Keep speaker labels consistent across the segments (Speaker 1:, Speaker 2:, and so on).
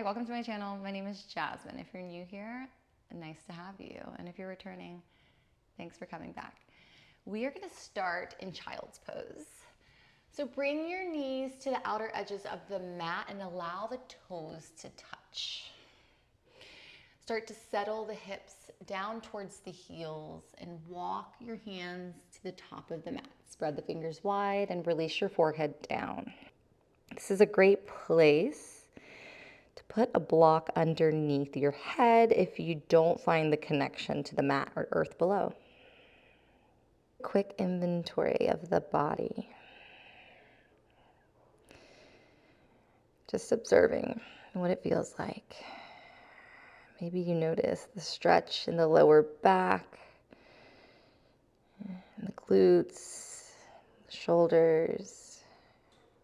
Speaker 1: Hi, welcome to my channel. My name is Jasmine. If you're new here, nice to have you. And if you're returning, thanks for coming back. We are going to start in child's pose. So bring your knees to the outer edges of the mat and allow the toes to touch. Start to settle the hips down towards the heels and walk your hands to the top of the mat. Spread the fingers wide and release your forehead down. This is a great place to put a block underneath your head if you don't find the connection to the mat or earth below. Quick inventory of the body. Just observing what it feels like. Maybe you notice the stretch in the lower back, and the glutes, the shoulders,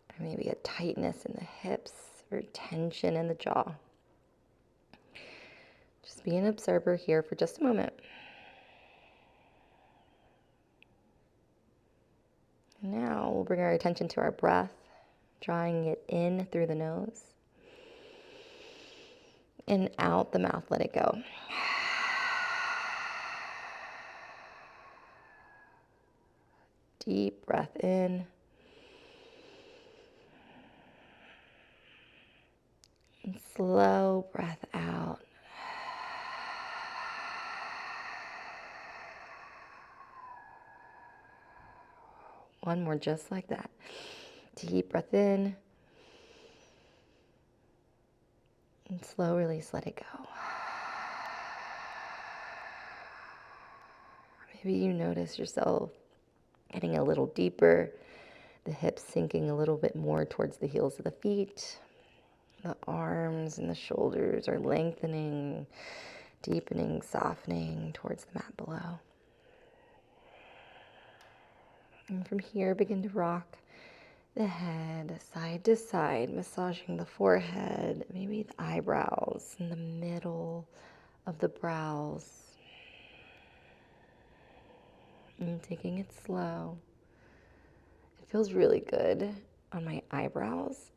Speaker 1: or maybe a tightness in the hips or tension in the jaw. Just be an observer here for just a moment. Now we'll bring our attention to our breath, drawing it in through the nose and out the mouth. Let it go. Deep breath in. And slow breath out. One more just like that. Deep breath in. And slow release, let it go. Maybe you notice yourself getting a little deeper, the hips sinking a little bit more towards the heels of the feet. The arms and the shoulders are lengthening, deepening, softening towards the mat below. And from here, begin to rock the head side to side, massaging the forehead, maybe the eyebrows, in the middle of the brows. And taking it slow. It feels really good on my eyebrows.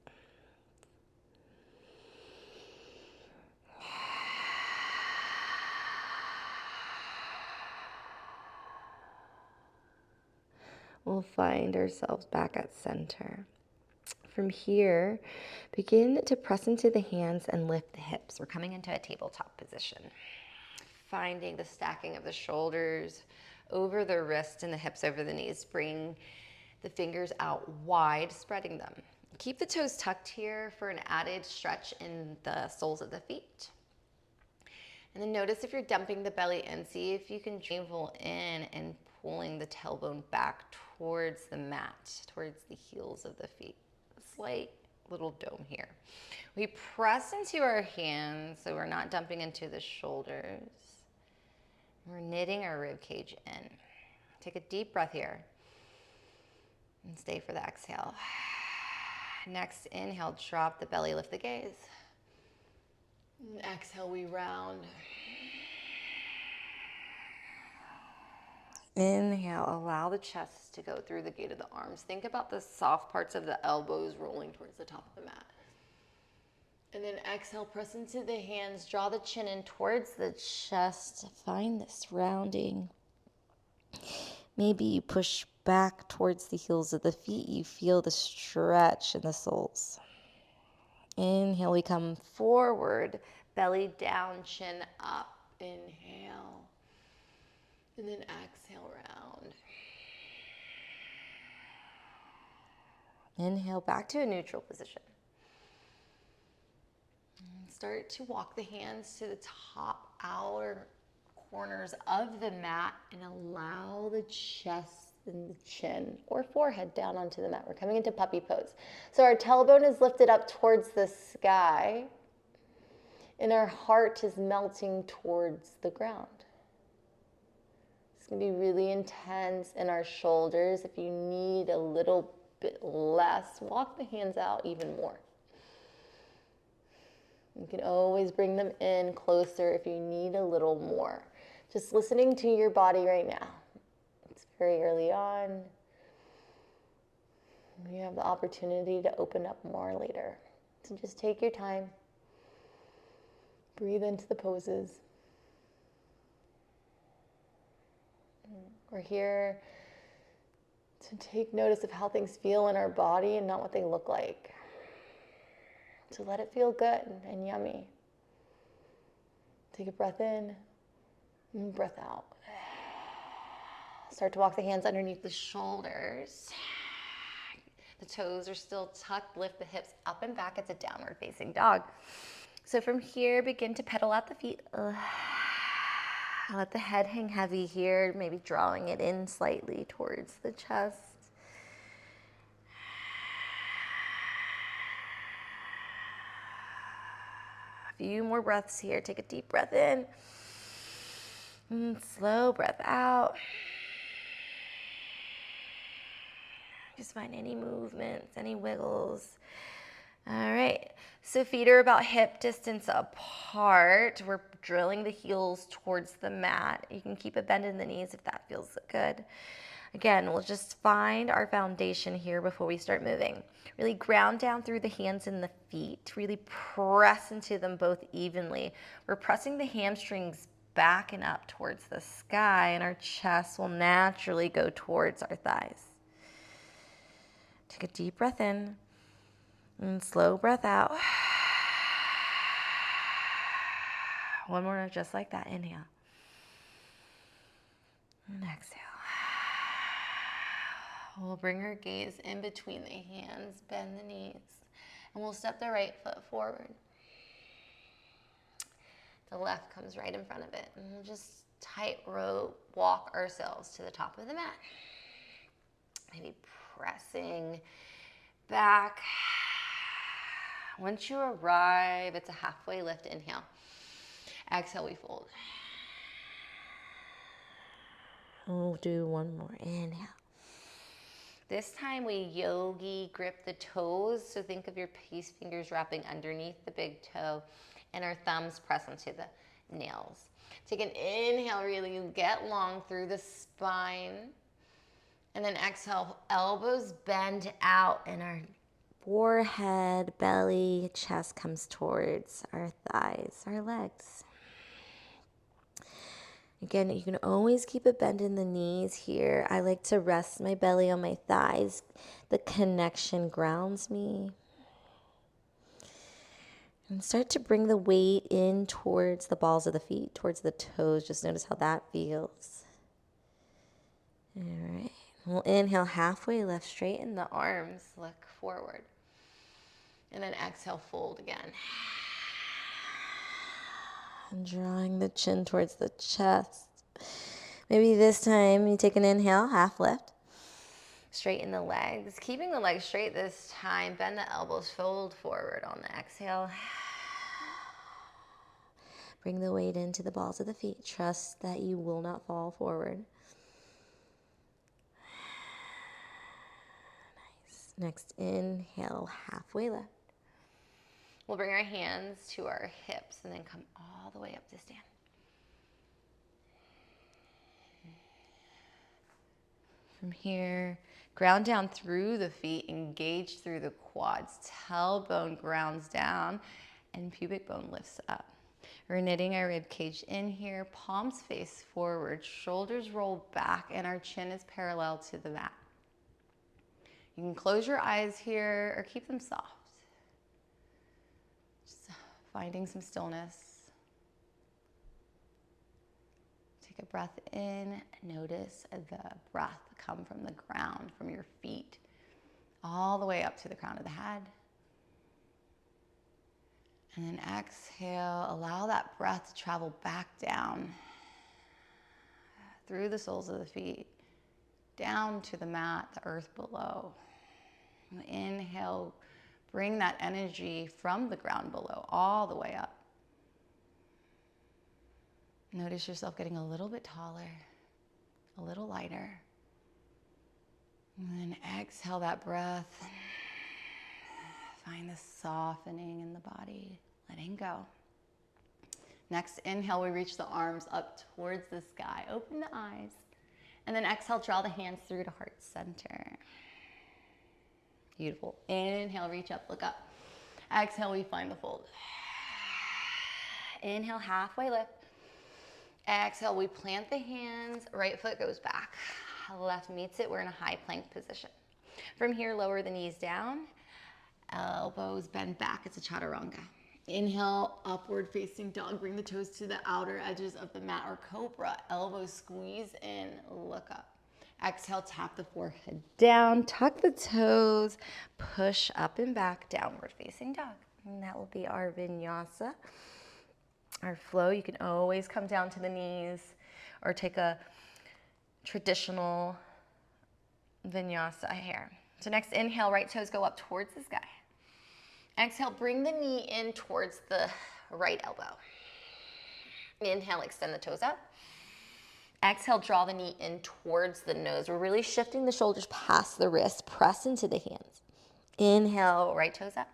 Speaker 1: We'll find ourselves back at center. From here, begin to press into the hands and lift the hips. We're coming into a tabletop position. Finding the stacking of the shoulders over the wrist and the hips over the knees. Bring the fingers out wide, spreading them. Keep the toes tucked here for an added stretch in the soles of the feet. And then notice if you're dumping the belly in. See if you can navel in and pulling the tailbone back towards the mat, towards the heels of the feet. A slight little dome here. We press into our hands so we're not dumping into the shoulders. We're knitting our rib cage in. Take a deep breath here and stay for the exhale. Next inhale, drop the belly, lift the gaze. And exhale, we round. Inhale, allow the chest to go through the gate of the arms. Think about the soft parts of the elbows rolling towards the top of the mat. And then exhale, press into the hands, draw the chin in towards the chest. Find this rounding. Maybe you push back towards the heels of the feet. You feel the stretch in the soles. Inhale, we come forward, belly down, chin up. Inhale. And then exhale, round. Inhale, back to a neutral position. And start to walk the hands to the top outer corners of the mat and allow the chest and the chin or forehead down onto the mat. We're coming into puppy pose. So our tailbone is lifted up towards the sky and our heart is melting towards the ground. It's going to be really intense in our shoulders. If you need a little bit less, walk the hands out even more. You can always bring them in closer if you need a little more. Just listening to your body right now. It's very early on. You have the opportunity to open up more later. So just take your time.
Speaker 2: Breathe into the poses. We're here to take notice of how things feel in our body and not what they look like. To let it feel good and yummy. Take a breath in and breath out. Start to walk the hands underneath the shoulders. The toes are still tucked. Lift the hips up and back. It's a downward facing dog. So from here, begin to pedal out the feet. Let the head hang heavy here, maybe drawing it in slightly towards the chest. A few more breaths here. Take a deep breath in. And slow breath out. Just find any movements, any wiggles. All right, so feet are about hip distance apart. We're drilling the heels towards the mat. You can keep a bend in the knees if that feels good. Again, we'll just find our foundation here before we start moving. Really ground down through the hands and the feet. Really press into them both evenly. We're pressing the hamstrings back and up towards the sky, and our chest will naturally go towards our thighs. Take a deep breath in. And slow breath out. One more, just like that. Inhale. And exhale. We'll bring our gaze in between the hands, bend the knees, and we'll step the right foot forward. The left comes right in front of it, and we'll just tightrope walk ourselves to the top of the mat. Maybe pressing back. Once you arrive, it's a halfway lift. Inhale. Exhale, we fold. We'll do one more. Inhale. This time we yogi grip the toes. So think of your peace fingers wrapping underneath the big toe and our thumbs press onto the nails. Take an inhale, really get long through the spine. And then exhale, elbows bend out and our forehead, belly, chest comes towards our thighs, our legs. Again, you can always keep a bend in the knees here. I like to rest my belly on my thighs. The connection grounds me. And start to bring the weight in towards the balls of the feet, towards the toes. Just notice how that feels. All right. We'll inhale halfway, left, straighten the arms, look forward. And then exhale, fold again. And drawing the chin towards the chest. Maybe this time you take an inhale, half lift. Straighten the legs. Keeping the legs straight this time, bend the elbows, fold forward on the exhale. Bring the weight into the balls of the feet. Trust that you will not fall forward. Nice. Next, inhale, halfway lift. We'll bring our hands to our hips and then come all the way up to stand. From here, ground down through the feet, engage through the quads. Tailbone grounds down and pubic bone lifts up. We're knitting our rib cage in here, palms face forward, shoulders roll back, and our chin is parallel to the mat. You can close your eyes here or keep them soft. Just finding some stillness. Take a breath in. Notice the breath come from the ground, from your feet, all the way up to the crown of the head. And then exhale, allow that breath to travel back down through the soles of the feet, down to the mat, the earth below. Inhale, bring that energy from the ground below all the way up. Notice yourself getting a little bit taller, a little lighter. And then exhale that breath. Find the softening in the body, letting go. Next, inhale, we reach the arms up towards the sky. Open the eyes. And then exhale, draw the hands through to heart center. Beautiful. Inhale, reach up, look up. Exhale, we find the fold. Inhale, halfway lift. Exhale, we plant the hands, right foot goes back. Left meets it, we're in a high plank position. From here, lower the knees down. Elbows bend back, it's a chaturanga. Inhale, upward facing dog. Bring the toes to the outer edges of the mat or cobra. Elbows squeeze in, look up. Exhale, tap the forehead down, tuck the toes, push up and back, downward facing dog. And that will be our vinyasa, our flow. You can always come down to the knees or take a traditional vinyasa here. So next, inhale, right toes go up towards the sky. Exhale, bring the knee in towards the right elbow. Inhale, extend the toes up. Exhale, draw the knee in towards the nose. We're really shifting the shoulders past the wrist. Press into the hands. Inhale, right toes up.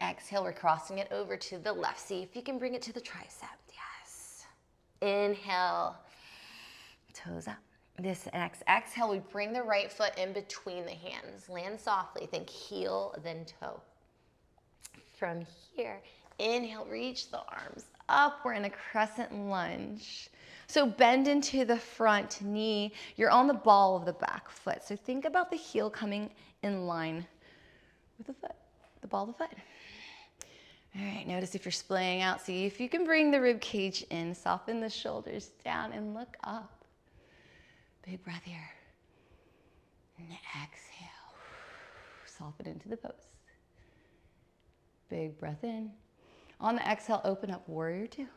Speaker 2: Exhale, we're crossing it over to the left. See if you can bring it to the tricep. Yes. Inhale, toes up. This next exhale, we bring the right foot in between the hands. Land softly. Think heel, then toe. From here, inhale, reach the arms up. We're in a crescent lunge. So bend into the front knee. You're on the ball of the back foot. So think about the heel coming in line with the foot, the ball of the foot. All right, notice if you're splaying out. See if you can bring the rib cage in. Soften the shoulders down and look up. Big breath here. And exhale. Soften into the pose. Big breath in. On the exhale, open up, warrior two.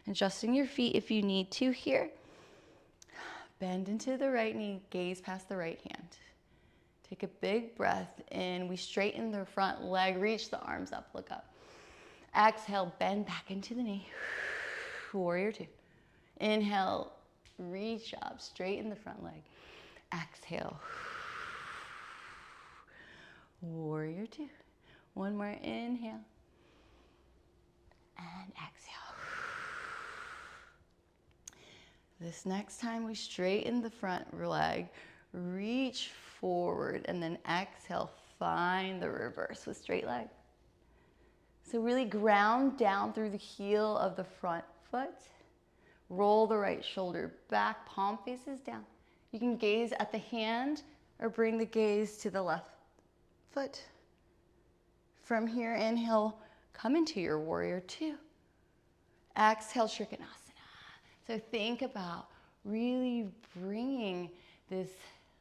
Speaker 2: Adjusting your feet if you need to here. Bend into the right knee, gaze past the right hand. Take a big breath in. We straighten the front leg, reach the arms up, look up. Exhale, bend back into the knee. Warrior two. Inhale, reach up, straighten the front leg. Exhale. Warrior two. One more inhale. And exhale. This next time we straighten the front leg, reach forward, and then exhale, find the reverse with straight leg. So really ground down through the heel of the front foot. Roll the right shoulder back, palm faces down. You can gaze at the hand or bring the gaze to the left foot. From here, inhale, come into your warrior two. Exhale, Trikonasana. So think about really bringing this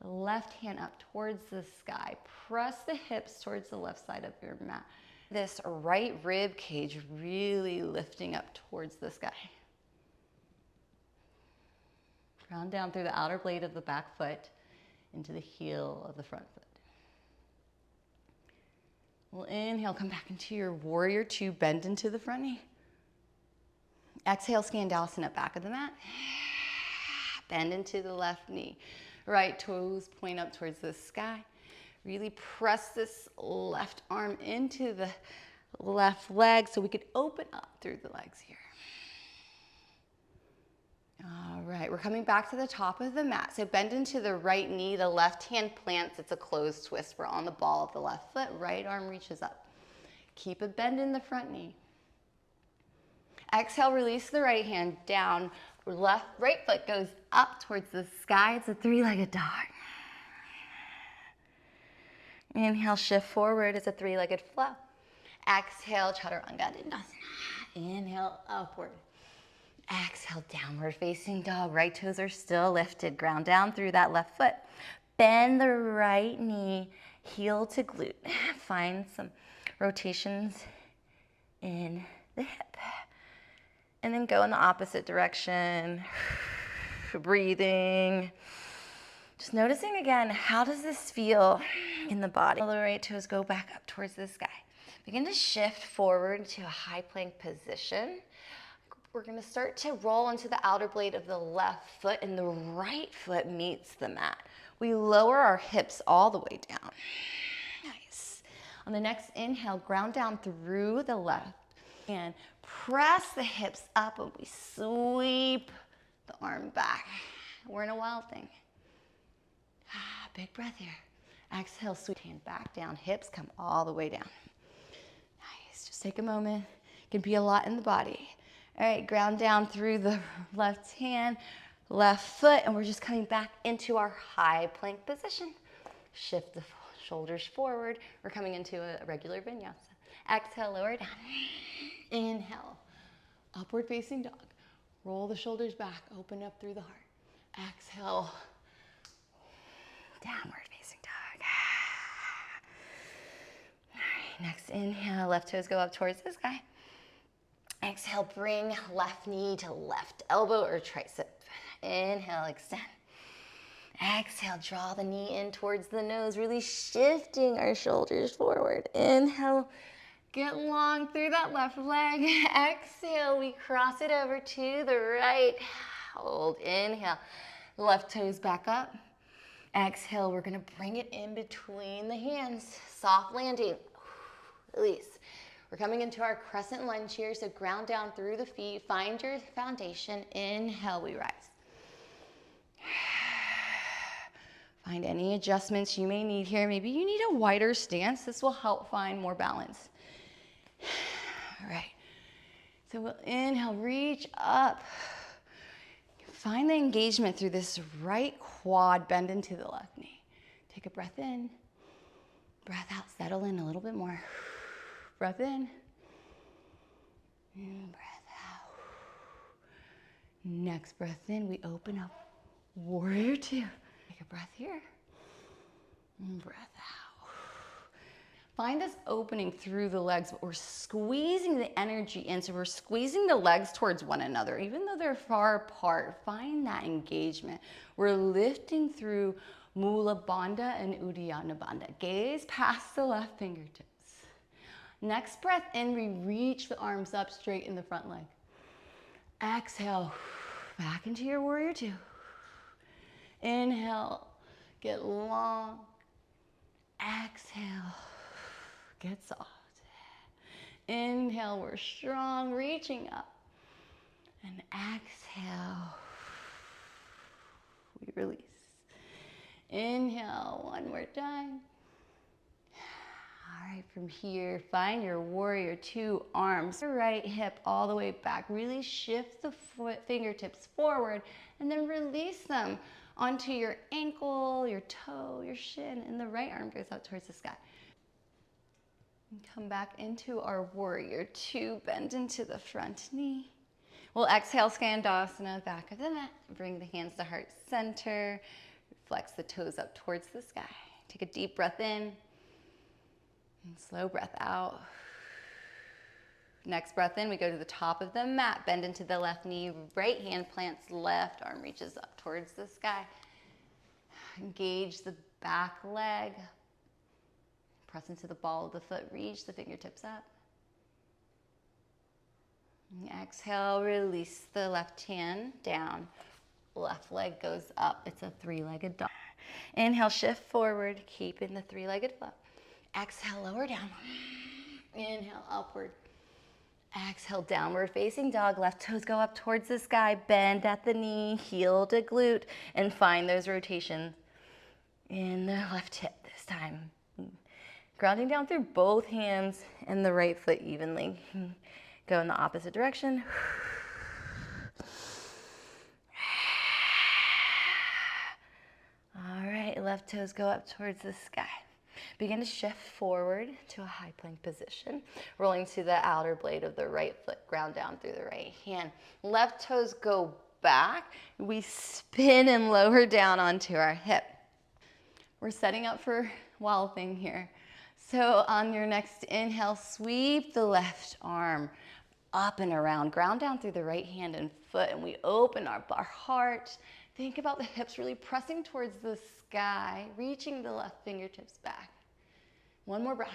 Speaker 2: left hand up towards the sky. Press the hips towards the left side of your mat. This right rib cage really lifting up towards the sky. Ground down through the outer blade of the back foot into the heel of the front foot. We'll inhale, come back into your warrior two, bend into the front knee. Exhale, Skandasana, back of the mat. Bend into the left knee. Right toes point up towards the sky. Really press this left arm into the left leg so we could open up through the legs here. All right, we're coming back to the top of the mat. So bend into the right knee, the left hand plants, it's a closed twist. We're on the ball of the left foot, right arm reaches up. Keep a bend in the front knee. Exhale, release the right hand down. Right foot goes up towards the sky. It's a three-legged dog. Inhale, shift forward. It's a three-legged flow. Exhale, Chaturanga Dandasana. Inhale, upward. Exhale, downward facing dog. Right toes are still lifted. Ground down through that left foot. Bend the right knee, heel to glute. Find some rotations in the hip. And then go in the opposite direction. Breathing. Just noticing again, how does this feel in the body? The right toes go back up towards the sky. Begin to shift forward to a high plank position. We're going to start to roll into the outer blade of the left foot and the right foot meets the mat. We lower our hips all the way down. Nice. On the next inhale, ground down through the left and press the hips up and we sweep the arm back. We're in a wild thing. Big breath here. Exhale, sweep hand back down. Hips come all the way down. Nice.
Speaker 1: Just take a moment. It can be a lot in the body. All right, ground down through the left hand, left foot, and we're just coming back into our high plank position. Shift the shoulders forward. We're coming into a regular vinyasa. Exhale, lower down. Inhale, upward facing dog. Roll the shoulders back, open up through the heart. Exhale, downward facing dog. All right, next inhale, left toes go up towards the sky. Exhale, bring left knee to left elbow or tricep. Inhale, extend. Exhale, draw the knee in towards the nose, really shifting our shoulders forward. Inhale, get long through that left leg. Exhale, we cross it over to the right. Hold, inhale, left toes back up. Exhale, we're gonna bring it in between the hands. Soft landing, release. We're coming into our crescent lunge here, so ground down through the feet, find your foundation. Inhale, we rise. Find any adjustments you may need here. Maybe you need a wider stance. This will help find more balance. All right. So we'll inhale, reach up. Find the engagement through this right quad, bend into the left knee. Take a breath in, breath out, settle in a little bit more. Breath in, and breath out. Next breath in, we open up, warrior two. Take a breath here, and breath out. Find this opening through the legs, but we're squeezing the energy in. So we're squeezing the legs towards one another, even though they're far apart. Find that engagement. We're lifting through Mula Bandha and Uddiyana Bandha. Gaze past the left fingertips. Next breath in, we reach the arms up straight in the front leg. Exhale, back into your warrior two. Inhale, get long. Exhale, get soft. Inhale, we're strong, reaching up. And exhale, we release. Inhale, one more time. All right, from here, find your warrior two, arms. Your right hip all the way back. Really shift the fingertips forward and then release them onto your ankle, your toe, your shin, and the right arm goes out towards the sky. And come back into our warrior two, bend into the front knee. We'll exhale, Skandasana, back of the mat. Bring the hands to heart center. Flex the toes up towards the sky. Take a deep breath in. And slow breath out. Next breath in, we go to the top of the mat, bend into the left knee, right hand plants, left arm reaches up towards the sky. Engage the back leg. Press into the ball of the foot, reach the fingertips up. And exhale, release the left hand down. Left leg goes up. It's a three-legged dog. Inhale, shift forward, keeping the three-legged flow. Exhale, lower down. Inhale, upward. Exhale, downward facing dog. Left toes go up towards the sky. Bend at the knee, heel to glute, and find those rotations in the left hip this time. Grounding down through both hands and the right foot evenly. Go in the opposite direction. All right, left toes go up towards the sky. Begin to shift forward to a high plank position, rolling to the outer blade of the right foot, ground down through the right hand. Left toes go back. We spin and lower down onto our hip. We're setting up for walloping here. So on your next inhale, sweep the left arm up and around. Ground down through the right hand and foot, and we open our heart. Think about the hips really pressing towards the sky, reaching the left fingertips back. One more breath.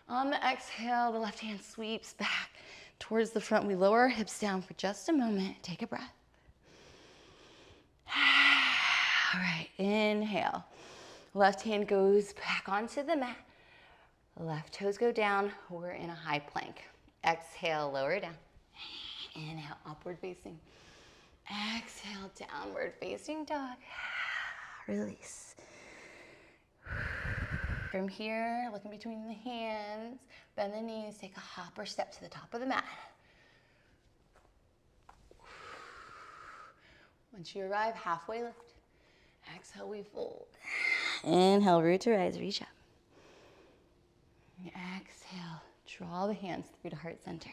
Speaker 1: On the exhale, the left hand sweeps back towards the front. We lower our hips down for just a moment. Take a breath. All right, inhale. Left hand goes back onto the mat. Left toes go down. We're in a high plank. Exhale, lower down. Inhale, upward facing. Exhale, downward facing dog. Release. From here, looking between the hands, bend the knees, take a hop or step to the top of the mat. Once you arrive, halfway lift. Exhale, we fold. Inhale, root to rise, reach up. Exhale, draw the hands through to heart center.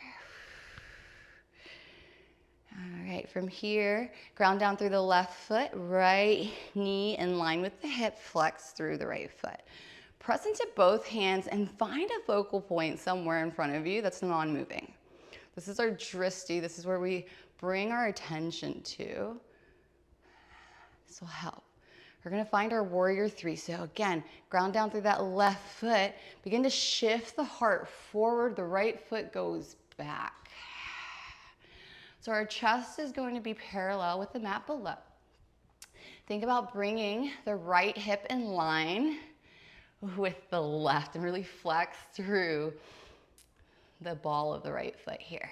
Speaker 1: All right, from here, ground down through the left foot, right knee in line with the hip, flex through the right foot. Press into both hands and find a focal point somewhere in front of you that's non-moving. This is our dristi. This is where we bring our attention to. This will help. We're gonna find our warrior three. So again, ground down through that left foot. Begin to shift the heart forward. The right foot goes back. So our chest is going to be parallel with the mat below. Think about bringing the right hip in line with the left and really flex through the ball of the right foot here.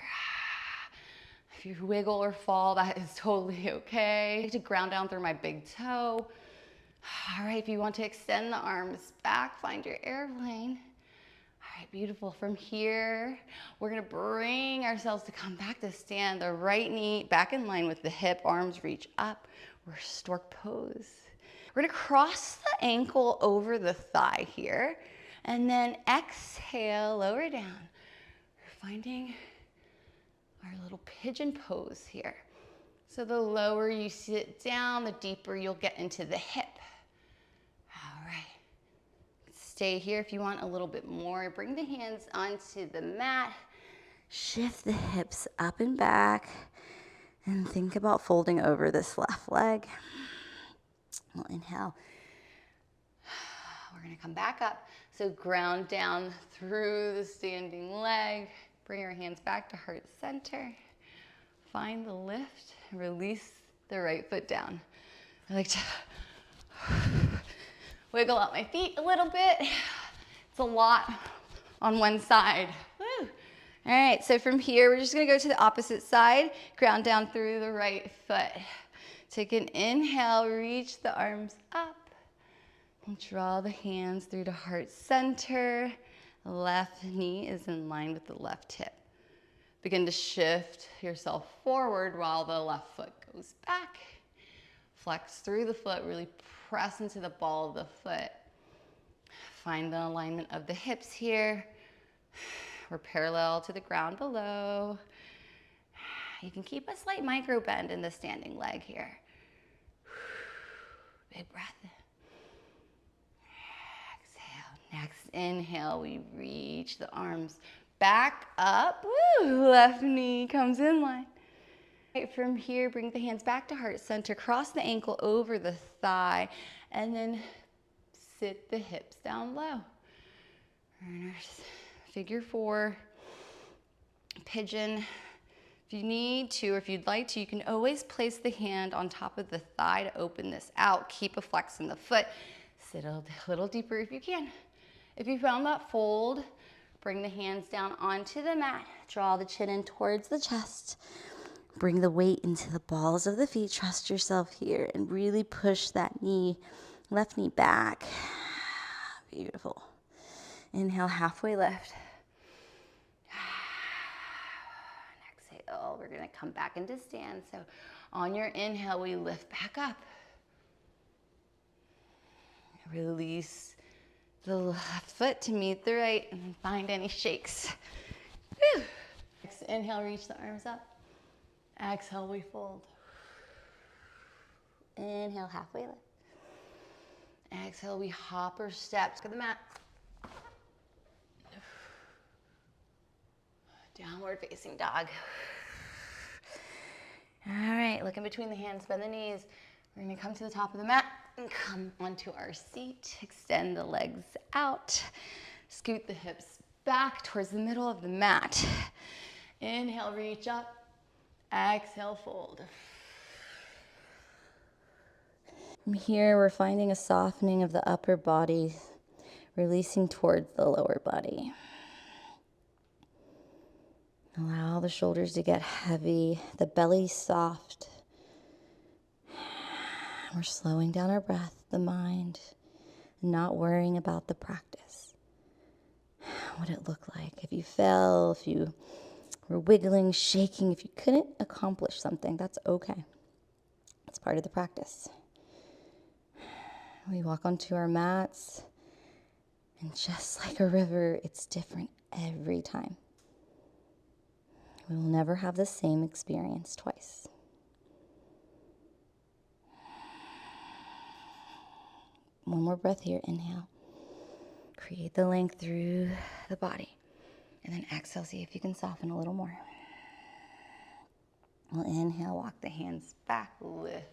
Speaker 1: If you wiggle or fall, that is totally okay. To ground down through my big toe. All right, if you want to extend the arms back, find your airplane. All right, beautiful. From here, we're gonna bring ourselves to come back to stand. The right knee back in line with the hip, arms reach up. We're stork pose. We're gonna cross the ankle over the thigh here, and then exhale, lower down. We're finding our little pigeon pose here. So the lower you sit down, the deeper you'll get into the hip. All right. Stay here if you want a little bit more. Bring the hands onto the mat. Shift the hips up and back. And think about folding over this left leg. We'll inhale. We're gonna come back up. So ground down through the standing leg. Bring your hands back to heart center. Find the lift. Release the right foot down. I like to wiggle out my feet a little bit. It's a lot on one side. Woo. All right, so from here, we're just gonna go to the opposite side. Ground down through the right foot. Take an inhale, reach the arms up. And draw the hands through to heart center. Left knee is in line with the left hip. Begin to shift yourself forward while the left foot goes back. Flex through the foot, really press into the ball of the foot. Find the alignment of the hips here. We're parallel to the ground below. You can keep a slight micro bend in the standing leg here. Big breath. Exhale. Next inhale, we reach the arms back up. Woo! Left knee comes in line. From here, bring the hands back to heart center, cross the ankle over the thigh, and then sit the hips down low. Figure four, pigeon. If you need to, or if you'd like to, you can always place the hand on top of the thigh to open this out. Keep a flex in the foot. Sit a little deeper if you can. If you found that fold, bring the hands down onto the mat. Draw the chin in towards the chest. Bring the weight into the balls of the feet. Trust yourself here and really push that knee, left knee back. Beautiful. Inhale, halfway lift. And exhale, we're gonna come back into stand. So on your inhale, we lift back up. Release the left foot to meet the right and then find any shakes. Whew. Next inhale, reach the arms up. Exhale, we fold. Inhale, halfway lift. Exhale, we hop or step to the mat. Downward facing dog. All right, look in between the hands, bend the knees. We're gonna come to the top of the mat and come onto our seat. Extend the legs out. Scoot the hips back towards the middle of the mat. Inhale, reach up. Exhale, fold. From here, we're finding a softening of the upper body, releasing towards the lower body. Allow the shoulders to get heavy, the belly soft. We're slowing down our breath, the mind, not worrying about the practice. What it looked like. If you fell, if you were wiggling, shaking, if you couldn't accomplish something, that's okay. It's part of the practice. We walk onto our mats, and just like a river, it's different every time. We will never have the same experience twice. One more breath here. Inhale. Create the length through the body. And then exhale, see if you can soften a little more. We'll inhale, walk the hands back, lift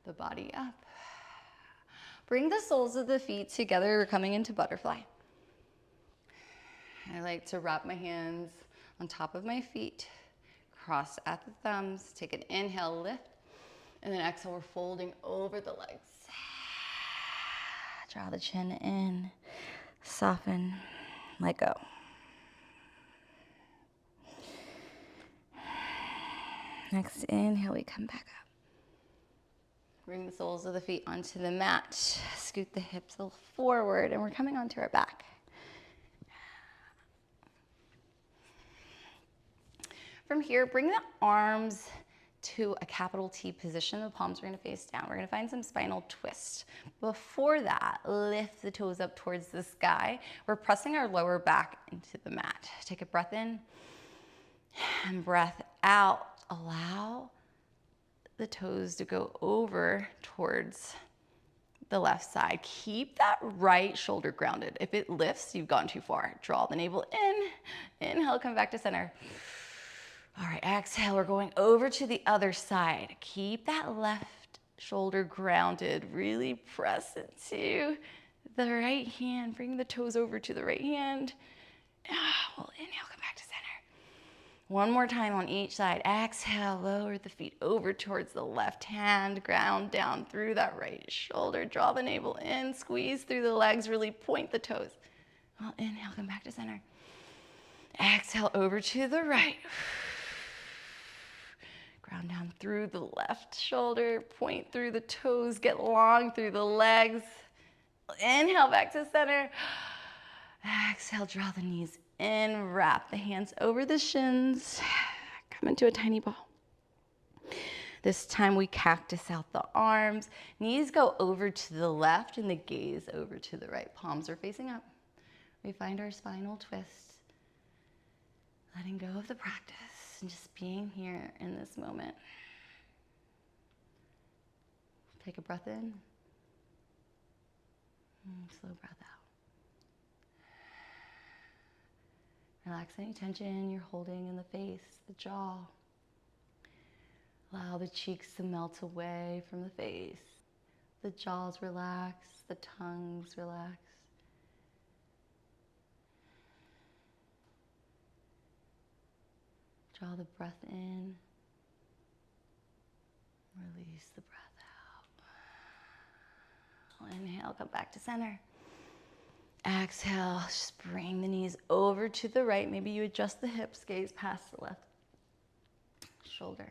Speaker 1: the body up. Bring the soles of the feet together. We're coming into butterfly. I like to wrap my hands on top of my feet, cross at the thumbs, take an inhale, lift, and then exhale, we're folding over the legs. Draw the chin in, soften, let go. Next inhale, we come back up. Bring the soles of the feet onto the mat. Scoot the hips a little forward, and we're coming onto our back. From here, bring the arms to a capital T position. The palms are going to face down. We're going to find some spinal twist. Before that, lift the toes up towards the sky. We're pressing our lower back into the mat. Take a breath in and breath out. Allow the toes to go over towards the left side. Keep that right shoulder grounded. If it lifts, you've gone too far. Draw the navel in. Inhale, come back to center. All right, exhale, we're going over to the other side. Keep that left shoulder grounded. Really press into the right hand. Bring the toes over to the right hand. We'll inhale, come back to center. One more time on each side. Exhale, lower the feet over towards the left hand. Ground down through that right shoulder. Draw the navel in. Squeeze through the legs. Really point the toes. Well, inhale, come back to center. Exhale, over to the right. Ground down through the left shoulder. Point through the toes. Get long through the legs. Inhale, back to center. Exhale, draw the knees in. Wrap the hands over the shins. Come into a tiny ball. This time we cactus out the arms. Knees go over to the left and the gaze over to the right. Palms are facing up. We find our spinal twist. Letting go of the practice and just being here in this moment. Take a breath in. Slow breath out. Relax any tension you're holding in the face, the jaw. Allow the cheeks to melt away from the face. The jaws relax, the tongues relax. Draw the breath in. Release the breath out. Inhale, come back to center. Exhale, just bring the knees over to the right. Maybe you adjust the hips, gaze past the left shoulder.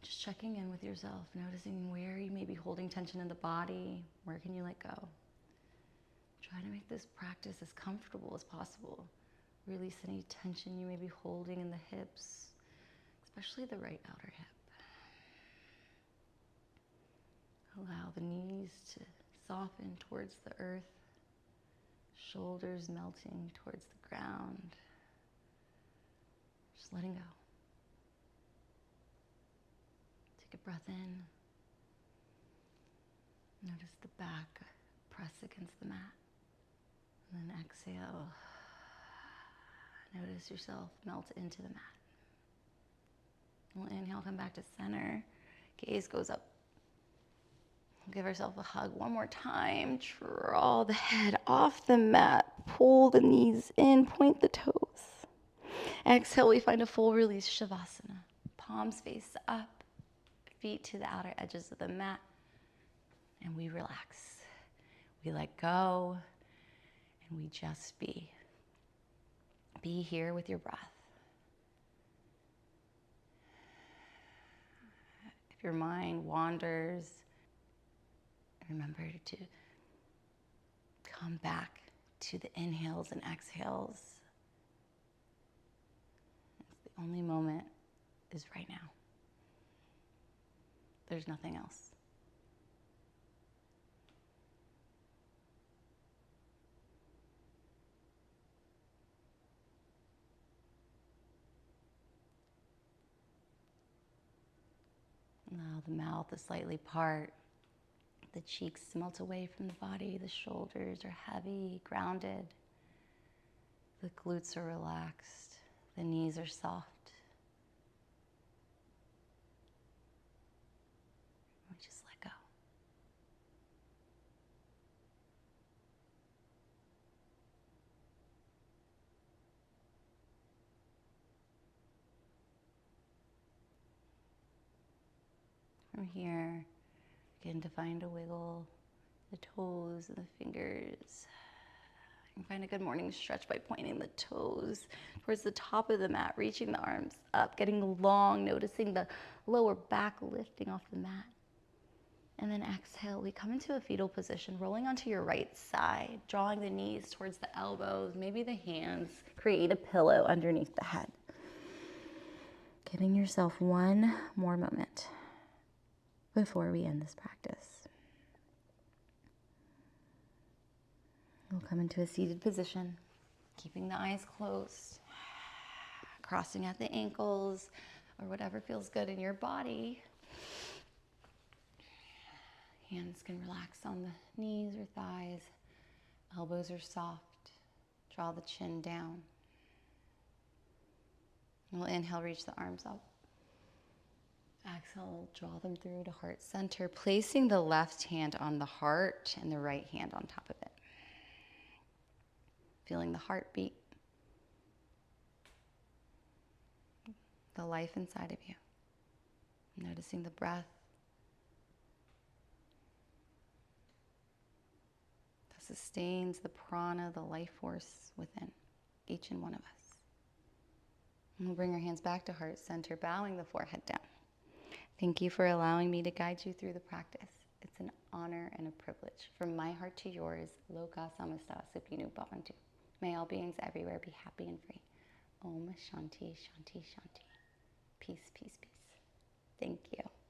Speaker 1: Just checking in with yourself, noticing where you may be holding tension in the body. Where can you let go? Try to make this practice as comfortable as possible. Release any tension you may be holding in the hips, especially the right outer hip. Allow the knees to soften towards the earth, shoulders melting towards the ground. Just letting go. Take a breath in. Notice the back press against the mat. And then exhale. Notice yourself melt into the mat. We'll inhale, come back to center. Gaze goes up. We'll give ourselves a hug one more time. Draw the head off the mat. Pull the knees in. Point the toes. Exhale, we find a full release Shavasana. Palms face up. Feet to the outer edges of the mat. And we relax. We let go. And we just be. Be here with your breath. If your mind wanders, remember to
Speaker 2: come back to the inhales and exhales. It's the only moment is right now. There's nothing else. Allow the mouth to slightly part. The cheeks melt away from the body. The shoulders are heavy, grounded. The glutes are relaxed. The knees are soft. We just let go. From here, begin to find a wiggle, the toes and the fingers. You can find a good morning stretch by pointing the toes towards the top of the mat, reaching the arms up, getting long, noticing the lower back lifting off the mat. And then exhale, we come into a fetal position, rolling onto your right side, drawing the knees towards the elbows, maybe the hands. Create a pillow underneath the head. Giving yourself one more moment before we end this practice. We'll come into a seated position, keeping the eyes closed, crossing at the ankles, or whatever feels good in your body. Hands can relax on the knees or thighs. Elbows are soft. Draw the chin down. We'll inhale, reach the arms up. Exhale, draw them through to heart center, placing the left hand on the heart and the right hand on top of it. Feeling the heartbeat, the life inside of you. Noticing the breath that sustains the prana, the life force within each and one of us. And we'll bring our hands back to heart center, bowing the forehead down. Thank you for allowing me to guide you through the practice. It's an honor and a privilege. From my heart to yours, Loka Samasta Supinu Bhavantu. May all beings everywhere be happy and free. Om Shanti, Shanti, Shanti. Peace, peace, peace. Thank you.